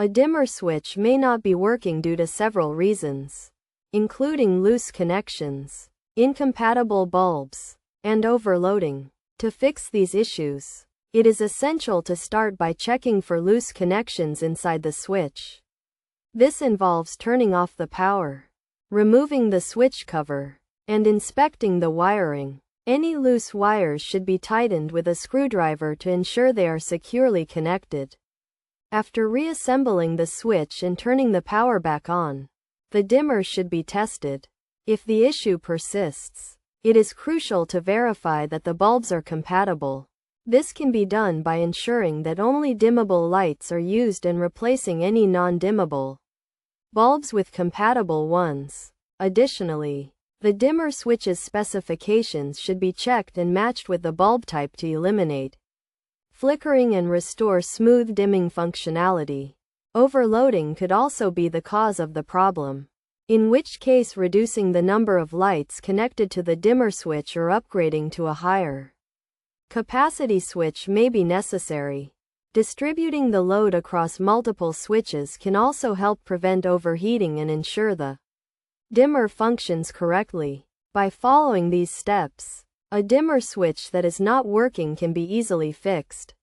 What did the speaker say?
A dimmer switch may not be working due to several reasons, including loose connections, incompatible bulbs, and overloading. To fix these issues, it is essential to start by checking for loose connections inside the switch. This involves turning off the power, removing the switch cover, and inspecting the wiring. Any loose wires should be tightened with a screwdriver to ensure they are securely connected. After reassembling the switch and turning the power back on, the dimmer should be tested. If the issue persists, it is crucial to verify that the bulbs are compatible. This can be done by ensuring that only dimmable lights are used and replacing any non-dimmable bulbs with compatible ones. Additionally, the dimmer switch's specifications should be checked and matched with the bulb type to eliminate flickering and restore smooth dimming functionality. Overloading could also be the cause of the problem, in which case reducing the number of lights connected to the dimmer switch or upgrading to a higher capacity switch may be necessary. Distributing the load across multiple switches can also help prevent overheating and ensure the dimmer functions correctly. By following these steps, a dimmer switch that is not working can be easily fixed.